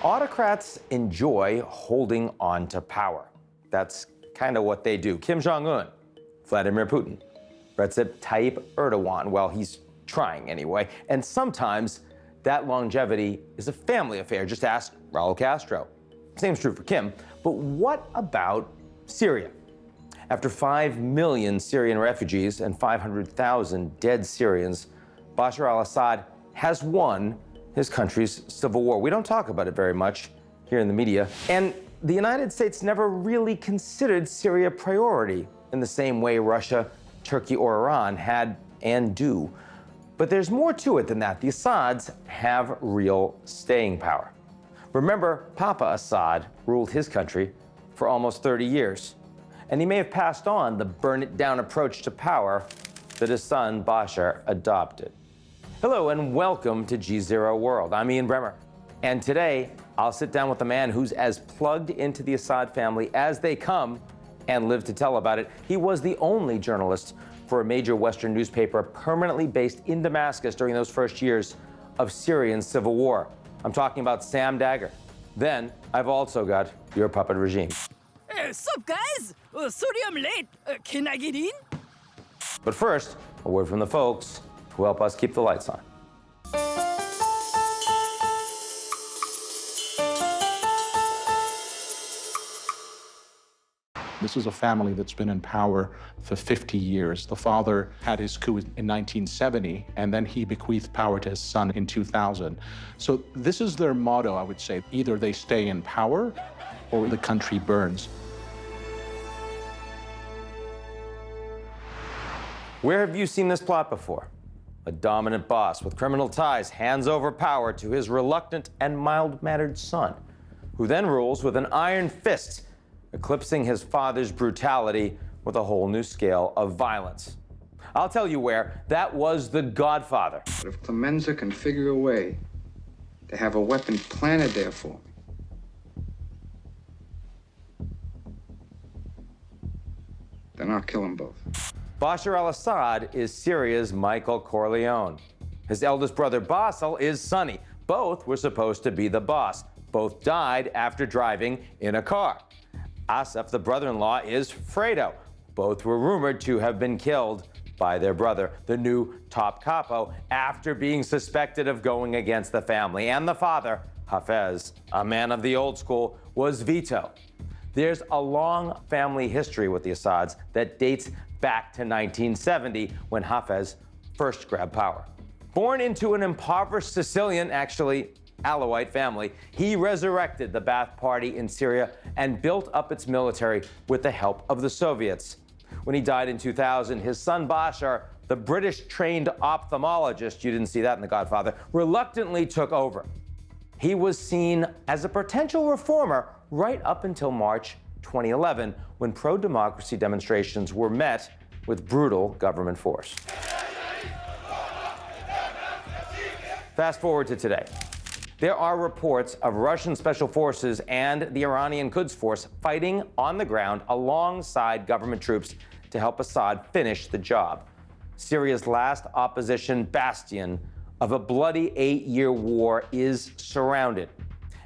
Autocrats enjoy holding on to power. That's kind of what they do. Kim Jong-un, Vladimir Putin, Recep Tayyip Erdogan, well, he's trying anyway. And sometimes that longevity is a family affair. Just ask Raul Castro. Same's true for Kim. But what about Syria? After 5 million Syrian refugees and 500,000 dead Syrians, Bashar al-Assad has won his country's civil war. We don't talk about it very much here in the media. And the United States never really considered Syria a priority in the same way Russia, Turkey, or Iran had and do. But there's more to it than that. The Assads have real staying power. Remember, Papa Assad ruled his country for almost 30 years. And he may have passed on the burn-it-down approach to power that his son Bashar adopted. Hello and welcome to GZERO World. I'm Ian Bremmer. And today, I'll sit down with a man who's as plugged into the Assad family as they come and live to tell about it. He was the only journalist for a major Western newspaper permanently based in Damascus during those first years of Syrian civil war. I'm talking about Sam Dagger. Then, I've also got your puppet regime. Hey, sup, guys? Sorry I'm late. Can I get in? But first, a word from the folks who help us keep the lights on. This is a family that's been in power for 50 years. The father had his coup in 1970, and then he bequeathed power to his son in 2000. So this is their motto, I would say. Either they stay in power or the country burns. Where have you seen this plot before? A dominant boss with criminal ties hands over power to his reluctant and mild-mannered son, who then rules with an iron fist, eclipsing his father's brutality with a whole new scale of violence. I'll tell you where. That was The Godfather. But if Clemenza can figure a way to have a weapon planted there for me, then I'll kill them both. Bashar al-Assad is Syria's Michael Corleone. His eldest brother Basil is Sonny. Both were supposed to be the boss. Both died after driving in a car. Asaf, the brother-in-law, is Fredo. Both were rumored to have been killed by their brother, the new top capo, after being suspected of going against the family. And the father, Hafez, a man of the old school, was Vito. There's a long family history with the Assads that dates back to 1970 when Hafez first grabbed power. Born into an impoverished Sicilian, actually Alawite family, he resurrected the Ba'ath Party in Syria and built up its military with the help of the Soviets. When he died in 2000, his son Bashar, the British-trained ophthalmologist, you didn't see that in The Godfather, reluctantly took over. He was seen as a potential reformer right up until March 2011, when pro-democracy demonstrations were met with brutal government force. Fast forward to today. There are reports of Russian special forces and the Iranian Quds force fighting on the ground alongside government troops to help Assad finish the job. Syria's last opposition bastion of a bloody 8-year war is surrounded.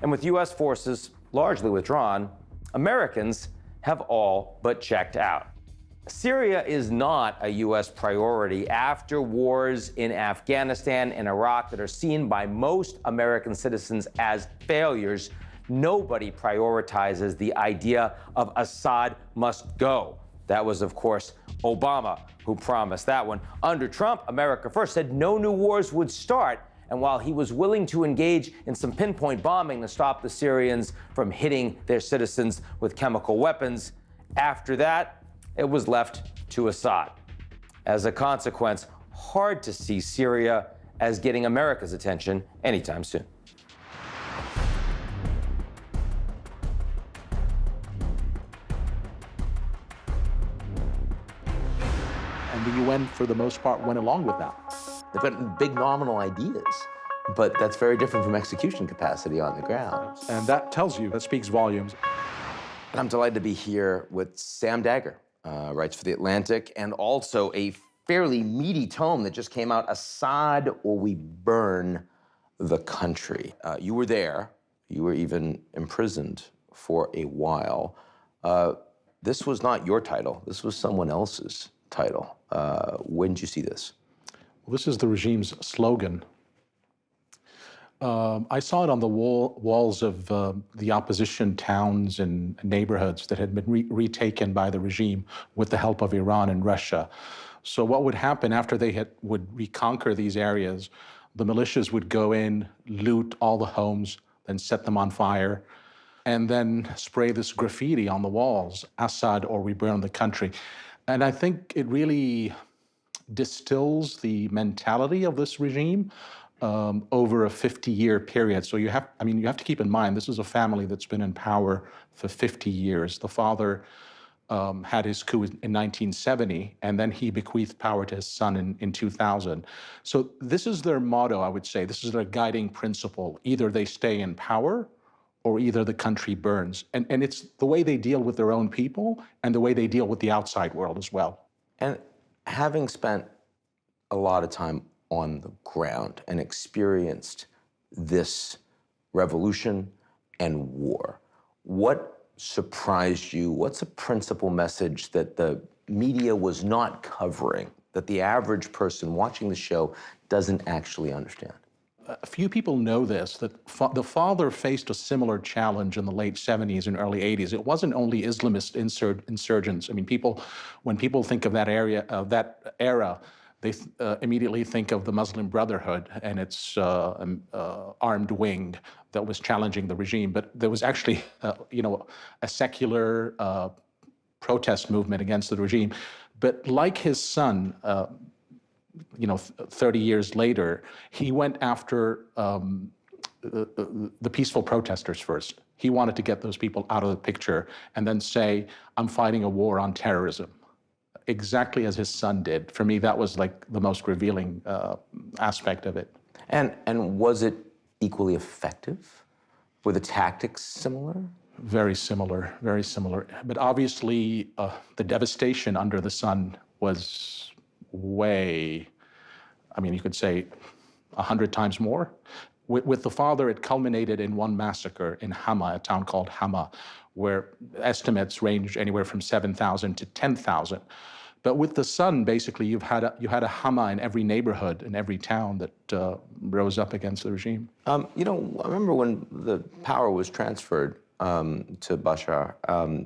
And with U.S. forces largely withdrawn, Americans have all but checked out. Syria is not a U.S. priority after wars in Afghanistan and Iraq that are seen by most American citizens as failures. Nobody prioritizes the idea of Assad must go. That was, of course, Obama who promised that one. Under Trump, America First said no new wars would start. And while he was willing to engage in some pinpoint bombing to stop the Syrians from hitting their citizens with chemical weapons, after that, it was left to Assad. As a consequence, hard to see Syria as getting America's attention anytime soon. And the UN, for the most part, went along with that. They've got big nominal ideas, but that's very different from execution capacity on the ground. And that tells you, that speaks volumes. I'm delighted to be here with Sam Dagger, writes for The Atlantic, and also a fairly meaty tome that just came out, Assad or We Burn the Country. You were there. You were even imprisoned for a while. This was not your title. This was someone else's title. When did you see this? Well, this is the regime's slogan. I saw it on the walls of the opposition towns and neighborhoods that had been retaken by the regime with the help of Iran and Russia. So what would happen after they would reconquer these areas, the militias would go in, loot all the homes, then set them on fire, and then spray this graffiti on the walls, Assad or we burn the country. And I think it really distills the mentality of this regime over a 50-year period. So you have to keep in mind, this is a family that's been in power for 50 years. The father had his coup in 1970, and then he bequeathed power to his son in 2000. So this is their motto, I would say. This is their guiding principle. Either they stay in power, or either the country burns. And it's the way they deal with their own people and the way they deal with the outside world as well. And having spent a lot of time on the ground and experienced this revolution and war, what surprised you? What's a principal message that the media was not covering, that the average person watching the show doesn't actually understand? A few people know this, that the father faced a similar challenge in the late 70s and early 80s. It wasn't only Islamist insurgents. I mean, when people think of that era, they immediately think of the Muslim Brotherhood and its armed wing that was challenging the regime. But there was actually, a secular protest movement against the regime. But like his son, 30 years later, he went after the peaceful protesters first. He wanted to get those people out of the picture and then say, I'm fighting a war on terrorism, exactly as his son did. For me, that was like the most revealing aspect of it. And was it equally effective? Were the tactics similar? Very similar, very similar. But obviously, the devastation under the sun was way, you could say 100 times more. With the father, it culminated in one massacre in Hama, a town called Hama, where estimates range anywhere from 7,000 to 10,000. But with the son, basically, you had a Hama in every neighborhood, in every town that rose up against the regime. I remember when the power was transferred to Bashar,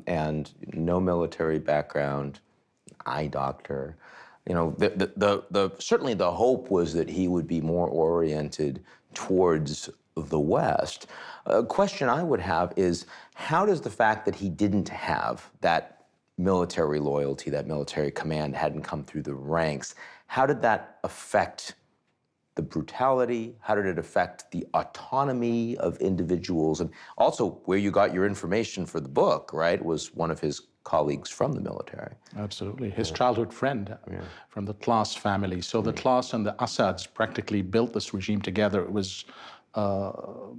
and no military background, eye doctor. Certainly the hope was that he would be more oriented towards the West. A question I would have is, how does the fact that he didn't have that military loyalty, that military command hadn't come through the ranks, how did that affect the brutality? How did it affect the autonomy of individuals? And also, where you got your information for the book, right, was one of his colleagues from the military. Absolutely. His childhood friend from the Tlass family. So the Tlass and the Assads practically built this regime together. It was, the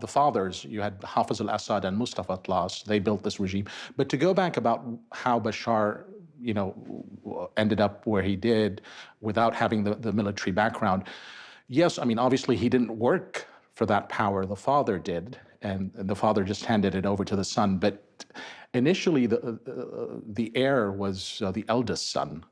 fathers, you had Hafez al-Assad and Mustafa Tlass, they built this regime. But to go back about how Bashar, ended up where he did without having the military background, yes, obviously he didn't work for that power. The father did, and the father just handed it over to the son. But initially, the heir was the eldest son,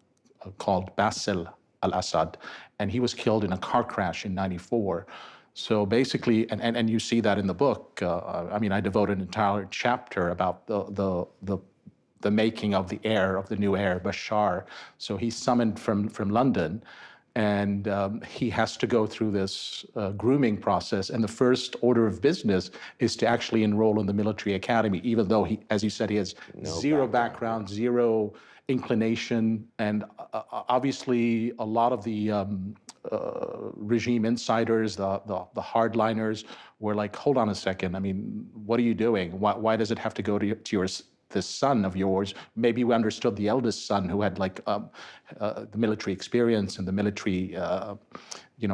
called Basil al-Assad, and he was killed in a car crash in '94. So basically, and you see that in the book. I devoted an entire chapter about the making of the heir, of the new heir, Bashar. So he's summoned from London, and he has to go through this grooming process. And the first order of business is to actually enroll in the military academy, even though he, as you said, he has zero background, zero inclination. And obviously, a lot of the regime insiders, the hardliners, were like, hold on a second. What are you doing? Why does it have to go to this son of yours? Maybe we understood the eldest son who had the military experience and the military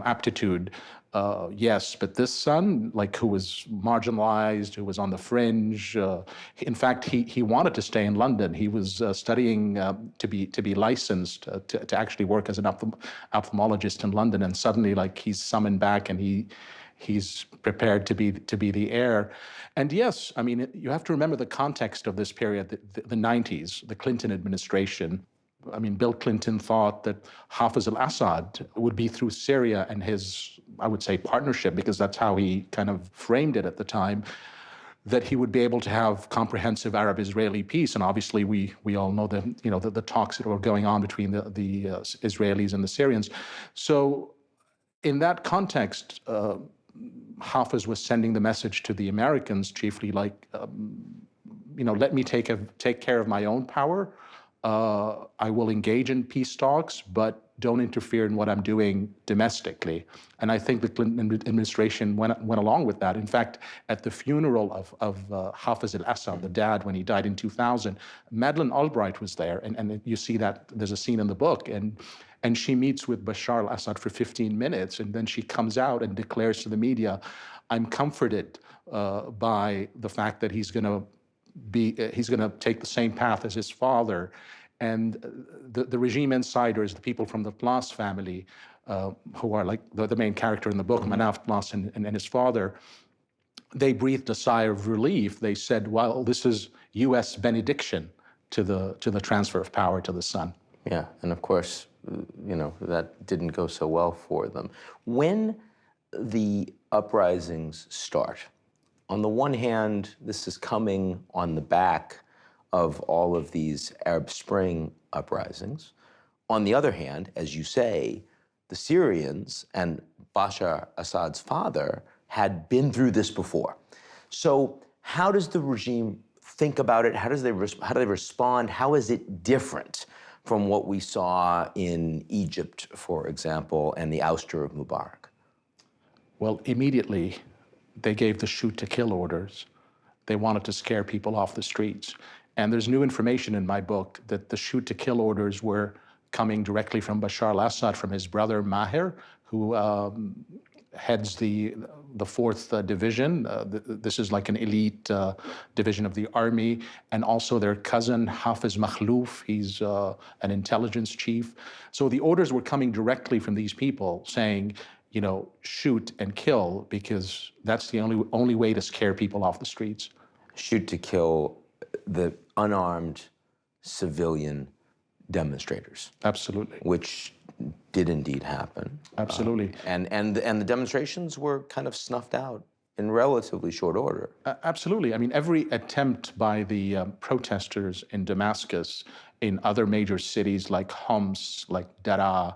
aptitude. Yes, but this son, who was marginalized, who was on the fringe. In fact, he wanted to stay in London. He was studying to be licensed to actually work as an ophthalmologist in London. And suddenly, he's summoned back, and he's prepared to be the heir. And yes, I mean, you have to remember the context of this period, the 90s, the Clinton administration. I mean, Bill Clinton thought that Hafez al-Assad would be through Syria and his, I would say, partnership, because that's how he kind of framed it at the time, that he would be able to have comprehensive Arab-Israeli peace. And obviously, we all know that the talks that were going on between the Israelis and the Syrians. So in that context, Hafez was sending the message to the Americans, chiefly like, let me take care of my own power. I will engage in peace talks, but don't interfere in what I'm doing domestically. And I think the Clinton administration went along with that. In fact, at the funeral of Hafez al-Assad, the dad, when he died in 2000, Madeleine Albright was there. And you see that there's a scene in the book. And she meets with Bashar al-Assad for 15 minutes. And then she comes out and declares to the media, I'm comforted by the fact that he's going to take the same path as his father. And the regime insiders, the people from the Tlass family, who are like the main character in the book, Manaf Tlass and his father, they breathed a sigh of relief. They said, well, this is U.S. benediction to the transfer of power to the son. Yeah, and of course, that didn't go so well for them. When the uprisings start, on the one hand, this is coming on the back of all of these Arab Spring uprisings. On the other hand, as you say, the Syrians and Bashar Assad's father had been through this before. So how does the regime think about it? How do they respond? How is it different from what we saw in Egypt, for example, and the ouster of Mubarak? Well, immediately, they gave the shoot to kill orders. They wanted to scare people off the streets. And there's new information in my book that the shoot to kill orders were coming directly from Bashar al-Assad, from his brother Maher, who heads the 4th Division. This is like an elite division of the army. And also their cousin, Hafez Makhlouf, he's an intelligence chief. So the orders were coming directly from these people saying, shoot and kill, because that's the only way to scare people off the streets. Shoot to kill the unarmed civilian demonstrators. Absolutely. Which did indeed happen. Absolutely. And the demonstrations were kind of snuffed out in relatively short order. Absolutely. I mean, every attempt by the protesters in Damascus, in other major cities like Homs, like Daraa,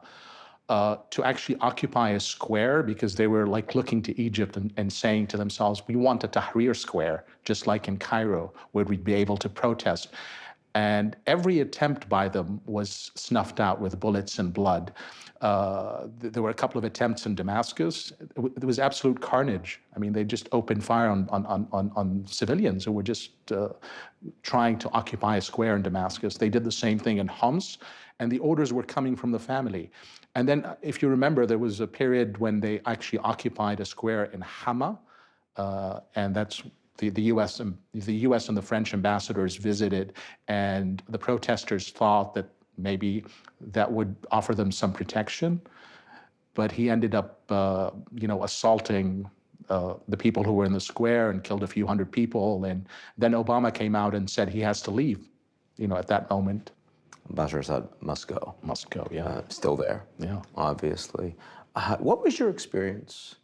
to actually occupy a square, because they were like looking to Egypt and saying to themselves, we want a Tahrir square, just like in Cairo, where we'd be able to protest. And every attempt by them was snuffed out with bullets and blood. There were a couple of attempts in Damascus. There was absolute carnage. I mean, they just opened fire on civilians who were just trying to occupy a square in Damascus. They did the same thing in Homs, and the orders were coming from the family. And then, if you remember, there was a period when they actually occupied a square in Hama, and that's the U.S. and the French ambassadors visited, and the protesters thought that maybe that would offer them some protection, but he ended up, assaulting the people who were in the square and killed a few hundred people. And then Obama came out and said he has to leave. At that moment. Bashar Assad must go. Must go, yeah. Still there, yeah, obviously. What was your experience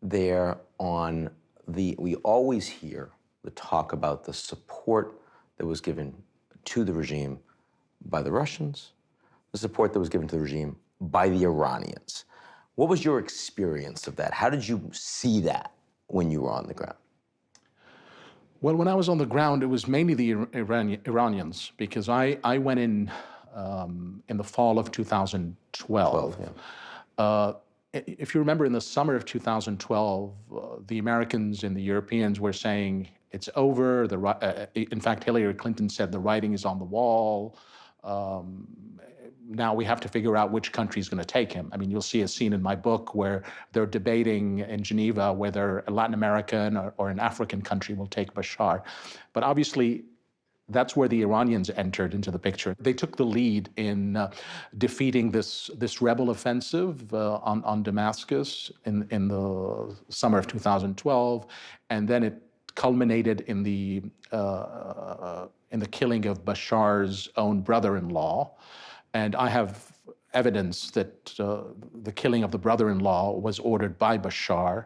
there on we always hear the talk about the support that was given to the regime by the Russians, the support that was given to the regime by the Iranians. What was your experience of that? How did you see that when you were on the ground? Well, when I was on the ground, it was mainly the Iranians, because I went in the fall of 2012. If you remember, in the summer of 2012, the Americans and the Europeans were saying it's over. In fact, Hillary Clinton said the writing is on the wall. Now we have to figure out which country is going to take him. I mean, you'll see a scene in my book where they're debating in Geneva whether a Latin American or an African country will take Bashar. But obviously, that's where the Iranians entered into the picture. They took the lead in defeating this rebel offensive on Damascus in the summer of 2012, and then it culminated in the killing of Bashar's own brother-in-law. And I have evidence that the killing of the brother-in-law was ordered by Bashar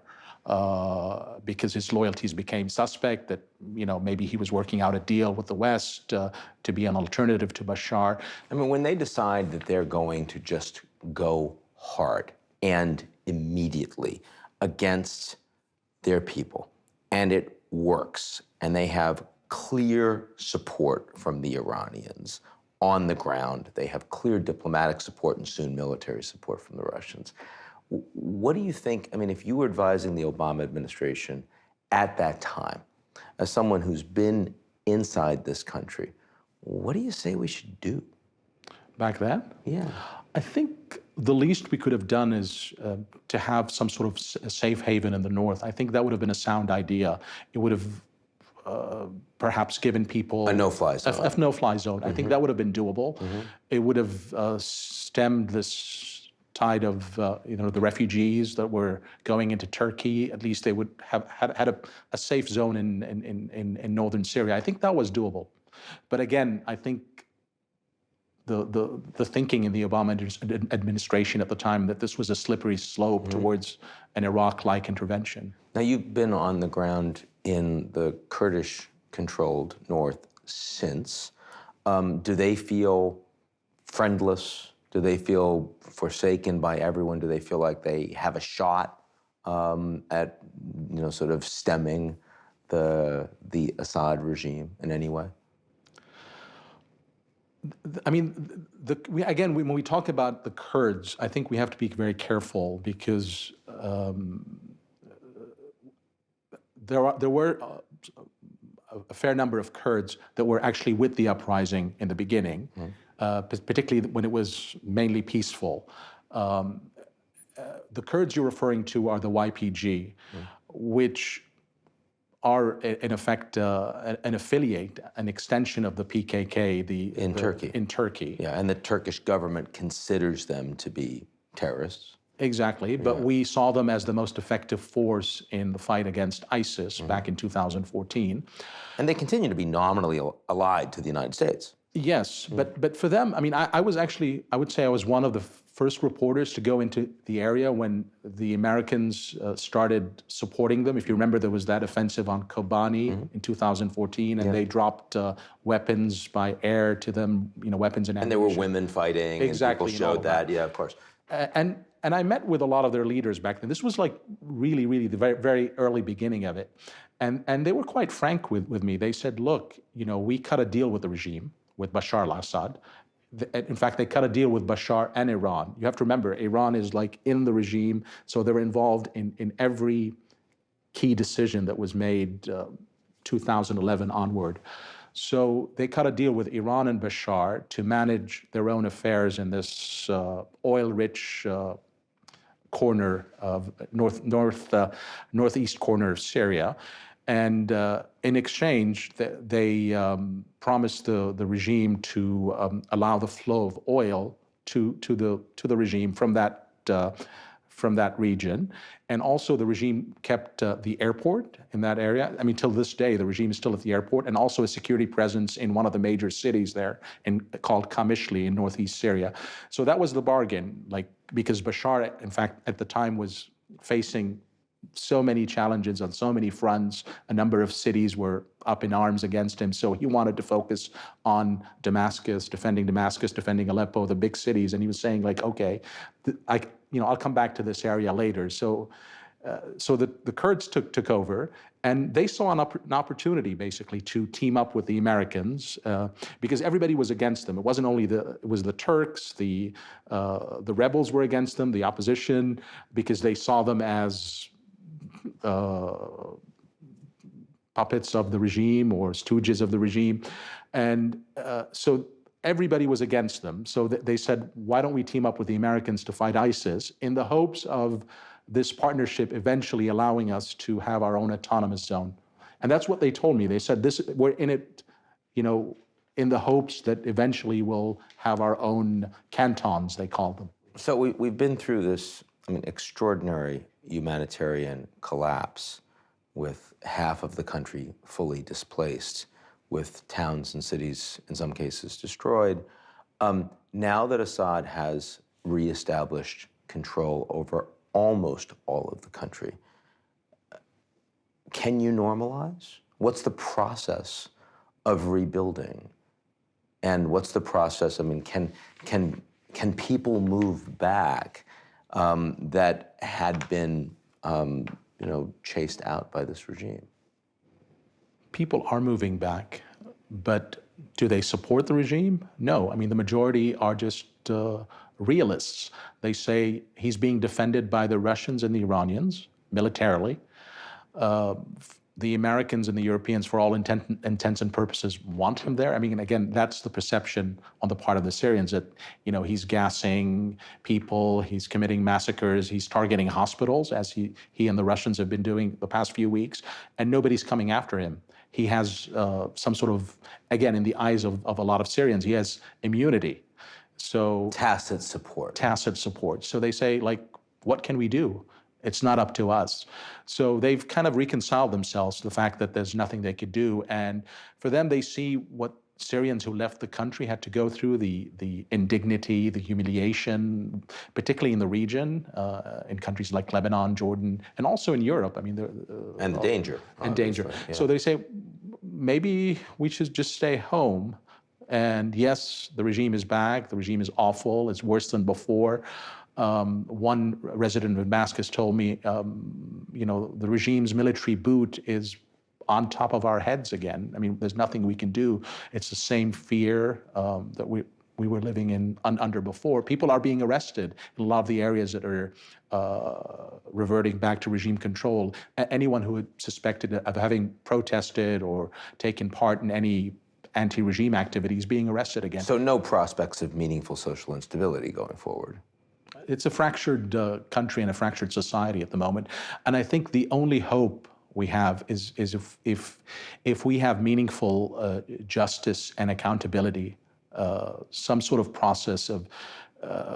because his loyalties became suspect, that maybe he was working out a deal with the West to be an alternative to Bashar. I mean, when they decide that they're going to just go hard and immediately against their people, and it works, and they have clear support from the Iranians on the ground, they have clear diplomatic support and soon military support from the Russians. What do you think, I mean, if you were advising the Obama administration at that time, as someone who's been inside this country, what do you say we should do? Back then? Yeah. I think the least we could have done is to have some sort of safe haven in the north. I think that would have been a sound idea. It would have perhaps given people a no-fly zone. A no-fly zone. I think that would have been doable. It would have stemmed this tide of the refugees that were going into Turkey. At least they would have had a safe zone in northern Syria. I think that was doable. But again, I think the thinking in the Obama administration at the time that this was a slippery slope towards an Iraq-like intervention. Now, you've been on the ground in the Kurdish-controlled north since. Do they feel friendless? Do they feel forsaken by everyone? Do they feel like they have a shot at, sort of stemming the Assad regime in any way? I mean, again, when we talk about the Kurds, I think we have to be very careful because there were a fair number of Kurds that were actually with the uprising in the beginning, particularly when it was mainly peaceful. The Kurds you're referring to are the YPG, which are in effect an affiliate, an extension of the PKK. In Turkey. Yeah, and the Turkish government considers them to be terrorists. Exactly, but we saw them as the most effective force in the fight against ISIS back in 2014. And they continue to be nominally allied to the United States. Yes, but for them, I mean, I was actually, I would say I was one of the first reporters to go into the area when the Americans started supporting them. If you remember, there was that offensive on Kobani in 2014, and they dropped weapons by air to them, weapons and ammunition. And there were women fighting, exactly, and people showed that. Yeah, of course. And I met with a lot of their leaders back then. This was like really the very, very early beginning of it. And they were quite frank with me. They said, look, we cut a deal with the regime, with Bashar al-Assad. In fact, they cut a deal with Bashar and Iran. You have to remember, Iran is like in the regime, so they're involved in every key decision that was made 2011 onward. So they cut a deal with Iran and Bashar to manage their own affairs in this oil-rich corner of northeast corner of Syria. And in exchange, they promised the regime to allow the flow of oil to the regime from that region. And also the regime kept the airport in that area. I mean, till this day, the regime is still at the airport, and also a security presence in one of the major cities there called Qamishli in northeast Syria. So that was the bargain, because Bashar, in fact, at the time was facing so many challenges on so many fronts. A number of cities were up in arms against him. So he wanted to focus on Damascus, defending Aleppo, the big cities. And he was saying, okay, I'll come back to this area later. So the Kurds took over, and they saw an opportunity basically to team up with the Americans because everybody was against them. It wasn't only it was the Turks, the rebels were against them, the opposition, because they saw them as puppets of the regime or stooges of the regime. And so everybody was against them. So they said, why don't we team up with the Americans to fight ISIS, in the hopes of this partnership eventually allowing us to have our own autonomous zone. And that's what they told me. They said, we're in it in the hopes that eventually we'll have our own cantons, they call them. So we've been through this, extraordinary humanitarian collapse with half of the country fully displaced, with towns and cities, in some cases, destroyed. Now that Assad has reestablished control over almost all of the country, can you normalize? What's the process of rebuilding? And what's the process? Can people move back that had been, chased out by this regime? People are moving back, but do they support the regime? No. The majority are just realists. They say he's being defended by the Russians and the Iranians militarily. The Americans and the Europeans, for all intents and purposes, want him there. Again, that's the perception on the part of the Syrians, that, he's gassing people, he's committing massacres, he's targeting hospitals, as he and the Russians have been doing the past few weeks, and nobody's coming after him. He has some sort of, again, in the eyes of a lot of Syrians, he has immunity. So Tacit support. Tacit support. So they say, what can we do? It's not up to us. So they've kind of reconciled themselves to the fact that there's nothing they could do. And for them, they see what Syrians who left the country had to go through, the indignity, the humiliation, particularly in the region, in countries like Lebanon, Jordan, and also in Europe. And the danger. And danger. Yeah. So they say, maybe we should just stay home. And yes, the regime is back. The regime is awful. It's worse than before. One resident of Damascus told me, the regime's military boot is on top of our heads again. There's nothing we can do. It's the same fear that we were living in under before. People are being arrested in a lot of the areas that are reverting back to regime control. Anyone who is suspected of having protested or taken part in any anti-regime activities being arrested again. So no prospects of meaningful social instability going forward? It's a fractured country and a fractured society at the moment. And I think the only hope we have is if we have meaningful justice and accountability, some sort of process of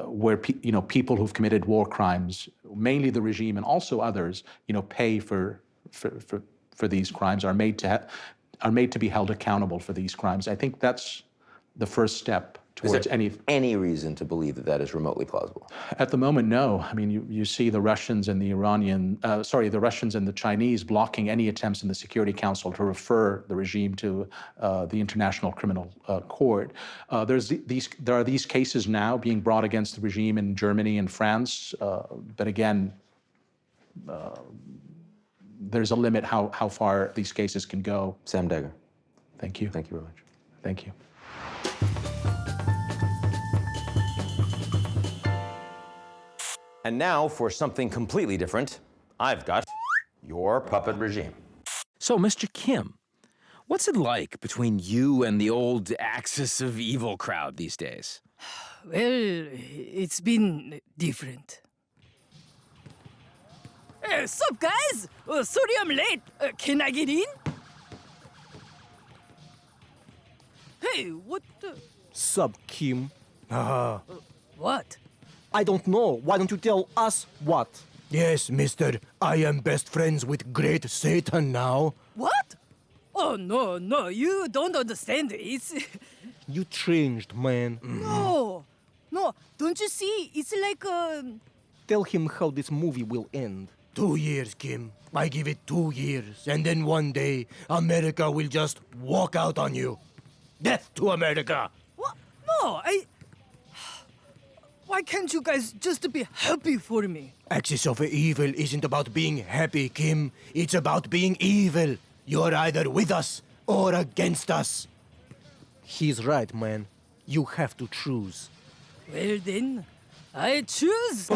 where people who've committed war crimes, mainly the regime and also others, pay for these crimes, are made to be held accountable for these crimes. I think that's the first step towards any reason to believe that is remotely plausible? At the moment, no. You see the Russians and the Russians and the Chinese blocking any attempts in the Security Council to refer the regime to the International Criminal Court. There are these cases now being brought against the regime in Germany and France, but again, there's a limit how far these cases can go. Sam Dagger. Thank you. Thank you very much. Thank you. And now for something completely different, I've got your puppet regime. So, Mr. Kim, what's it like between you and the old Axis of Evil crowd these days? Well, it's been different. Sup, guys? Sorry I'm late. Can I get in? Hey, what the... Sup, Kim? What? I don't know. Why don't you tell us what? Yes, mister. I am best friends with Great Satan now. What? Oh, no, you don't understand. It's... You changed, man. No, don't you see? It's like Tell him how this movie will end. 2 years, Kim. I give it 2 years, and then one day, America will just walk out on you. Death to America! What? No, Why can't you guys just be happy for me? Axis of Evil isn't about being happy, Kim. It's about being evil. You're either with us or against us. He's right, man. You have to choose. Well then, I choose...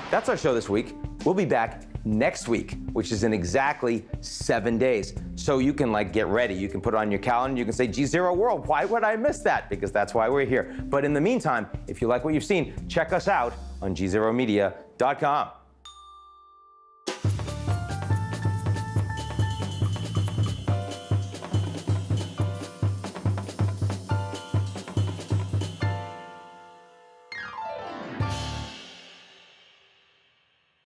That's our show this week. We'll be back next week, which is in exactly 7 days. So you can get ready. You can put it on your calendar. You can say GZERO World. Why would I miss that? Because that's why we're here. But in the meantime, if you like what you've seen, check us out on GZEROmedia.com.